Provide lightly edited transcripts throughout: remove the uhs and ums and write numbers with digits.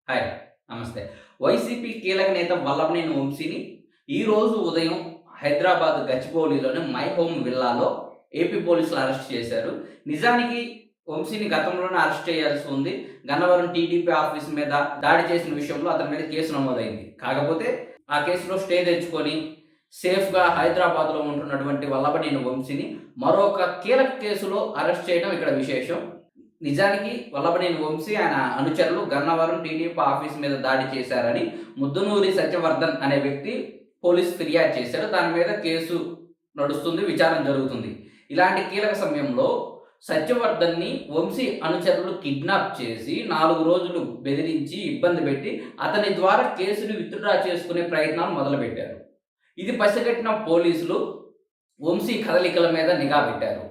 Hi. నమస్తే. YCP కీలక నేత వల్లభనేని వంశీని ఈరోజు ఉదయం హైదరాబాద్ గచ్చిబౌలిలోని మై హోమ్ విల్లాలో ఏపీ పోలీసులు అరెస్ట్ చేశారు. నిజానికి వంశీని గతంలోనే అరెస్ట్ చేయాల్సి ఉంది. గన్నవరం టీడీపీ ఆఫీస్ మీద దాడి చేసిన విషయంలో అతని మీద కేసు నమోదైంది. కాకపోతే ఆ కేసులో స్టే తెచ్చుకొని సేఫ్‌గా హైదరాబాద్‌లో ఉంటున్నటువంటి వల్లభనేని వంశీని మరొక కీలక కేసులో అరెస్ట్ చేయడం ఇక్కడ విశేషం. నిజానికి వల్లభనేని వంశీ ఆయన అనుచరులు గన్నవరం టీడీపీ ఆఫీస్ మీద దాడి చేశారని ముద్దునూరి సత్యవర్ధన్ అనే వ్యక్తి పోలీస్ ఫిర్యాదు చేశారు. దాని మీద కేసు నడుస్తుంది, విచారణ జరుగుతుంది. ఇలాంటి కీలక సమయంలో సత్యవర్ధన్ని వంశీ అనుచరులు కిడ్నాప్ చేసి 4 రోజులు బెదిరించి ఇబ్బంది పెట్టి అతని ద్వారా కేసుని విత్‌డ్రా చేసుకునే ప్రయత్నాలు మొదలుపెట్టారు. ఇది పసిగట్టిన పోలీసులు వంశీ కదలికల మీద నిఘా పెట్టారు.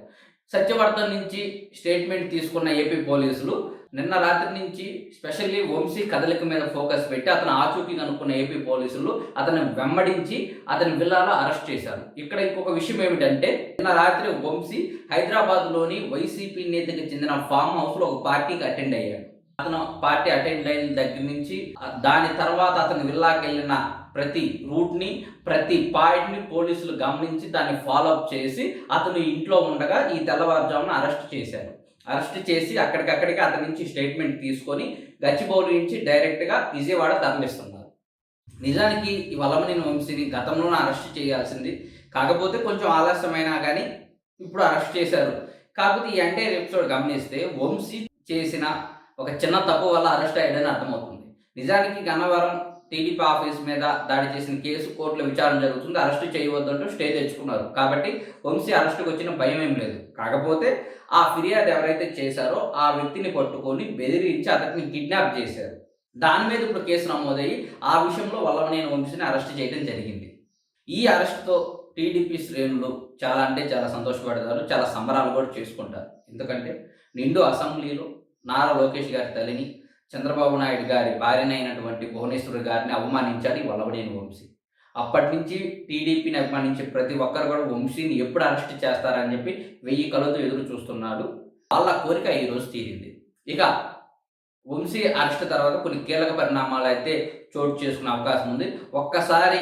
సత్యవర్ధన్ నుంచి స్టేట్మెంట్ తీసుకున్న ఏపీ పోలీసులు నిన్న రాత్రి నుంచి స్పెషల్లీ వంశీ కదలిక మీద ఫోకస్ పెట్టి అతను ఆచూకీ కనుక్కున్న ఏపీ పోలీసులు అతన్ని వెంబడించి అతని విల్లాలో అరెస్ట్ చేశారు. ఇక్కడ ఇంకొక విషయం ఏమిటంటే నిన్న రాత్రి వంశీ హైదరాబాద్‌లోని వైసీపీ నేతకి చెందిన ఫామ్ హౌస్‌లో ఒక పార్టీకి అటెండ్ అయ్యాడు. అతను పార్టీ అటెండ్ అయిన దగ్గర నుంచి దాని తర్వాత అతని విల్లాకెళ్ళిన ప్రతి రూట్‌ని, ప్రతి పాయింట్‌ని పోలీసులు గమనించి దాన్ని ఫాలో అప్ చేసి అతను ఇంట్లో ఉండగా ఈ తెల్లవారుజామున అరెస్ట్ చేశారు. అరెస్ట్ చేసి అక్కడికక్కడికి అతని నుంచి స్టేట్మెంట్ తీసుకొని గచ్చిబౌలి నుంచి డైరెక్ట్‌గా విజయవాడ తరలిస్తున్నారు. నిజానికి ఈ వల్లభనేని వంశీని గతంలోనే అరెస్ట్ చేయాల్సింది. కాకపోతే కొంచెం ఆలస్యమైనా గానీ ఇప్పుడు అరెస్ట్ చేశారు. కాకపోతే ఈ ఎంటైర్ ఎపిసోడ్ గమనిస్తే వంశీ చేసిన ఒక చిన్న తప్పు వల్ల అరెస్ట్ అయ్యాడని అర్థమవుతుంది. నిజానికి గన్నవరం టీడీపీ ఆఫీస్ మీద దాడి చేసిన కేసు కోర్టులో విచారణ జరుగుతుంది. అరెస్ట్ చేయవద్దంటూ స్టే తెచ్చుకున్నారు. కాబట్టి వంశీ అరెస్ట్‌కి వచ్చిన భయం ఏం లేదు. కాకపోతే ఆ ఫిర్యాదు ఎవరైతే చేశారో ఆ వ్యక్తిని పట్టుకొని బెదిరించి అతన్ని కిడ్నాప్ చేశారు. దాని మీద ఇప్పుడు కేసు నమోదయ్యి ఆ విషయంలో వల్లభనేని వంశీని అరెస్ట్ చేయడం జరిగింది. ఈ అరెస్ట్‌తో టీడీపీ శ్రేణులు చాలా అంటే చాలా సంతోషపడతారు. చాలా సంబరాలు కూడా చేసుకుంటారు. ఎందుకంటే నిండు అసెంబ్లీలో నారా లోకేష్ గారి తల్లిని, చంద్రబాబు నాయుడు గారి భార్యనైనటువంటి భువనేశ్వరి గారిని అవమానించాడు ఈ వల్లభనేని వంశీ. అప్పటినుంచి టీడీపీని అభిమానించే ప్రతి ఒక్కరు కూడా వంశీని ఎప్పుడు అరెస్ట్ చేస్తారని చెప్పి 1000 కళ్ళతో ఎదురు చూస్తున్నాడు. వాళ్ళ కోరిక ఈరోజు తీరింది. ఇక వంశీ అరెస్ట్ తర్వాత కొన్ని కీలక పరిణామాలైతే చోటు చేసుకునే అవకాశం ఉంది. ఒక్కసారి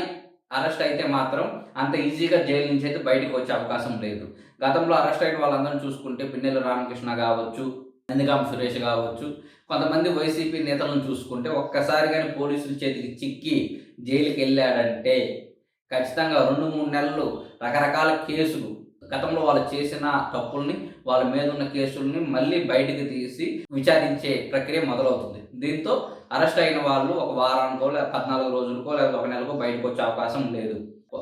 అరెస్ట్ అయితే మాత్రం అంత ఈజీగా జైలు నుంచి అయితే బయటకు వచ్చే అవకాశం లేదు. గతంలో అరెస్ట్ అయిన వాళ్ళందరిని చూసుకుంటే పిన్నెల్లి రామకృష్ణ కావచ్చు, నందిగామ సురేష్ కావచ్చు, కొంతమంది వైసీపీ నేతలను చూసుకుంటే ఒక్కసారి గాని పోలీసుల చేతికి చిక్కి జైలుకెళ్ళాడంటే ఖచ్చితంగా 2, 3 నెలలు రకరకాల కేసులు గతంలో వాళ్ళు చేసిన తప్పుల్ని, వాళ్ళ మీద ఉన్న కేసుల్ని మళ్ళీ బయటికి తీసి విచారించే ప్రక్రియ మొదలవుతుంది. దీంతో అరెస్ట్ అయిన వాళ్ళు ఒక వారానికో, లేదా 14 రోజులకో, లేదా ఒక నెలకో బయటకు వచ్చే అవకాశం లేదు.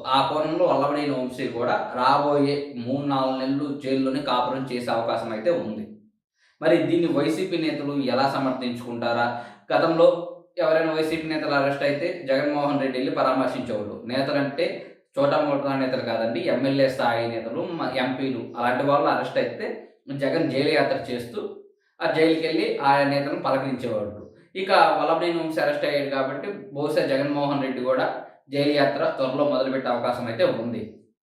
ఆ కోణంలో వల్లభనేని వంశీ కూడా రాబోయే 3, 4 నెలలు జైల్లోనే కాపురం చేసే అవకాశం అయితే ఉంది. మరి దీన్ని వైసీపీ నేతలు ఎలా సమర్థించుకుంటారా? గతంలో ఎవరైనా వైసీపీ నేతలు అరెస్ట్ అయితే జగన్మోహన్ రెడ్డి ఎళ్లి పరామర్శించేవాళ్ళు. నేతలంటే చోటా మోటా నేతలు కాదండి. ఎమ్మెల్యే స్థాయి నేతలు, ఎంపీలు అలాంటి వాళ్ళు అరెస్ట్ అయితే జగన్ జైలు యాత్ర చేస్తూ ఆ జైలుకెళ్ళి ఆయా నేతలను పలకరించేవాళ్ళు. ఇక వల్లభనేని వంశీ అరెస్ట్ అయ్యాడు కాబట్టి బహుశా జగన్మోహన్ రెడ్డి కూడా జైలు యాత్ర త్వరలో మొదలుపెట్టే అవకాశం అయితే ఉంది.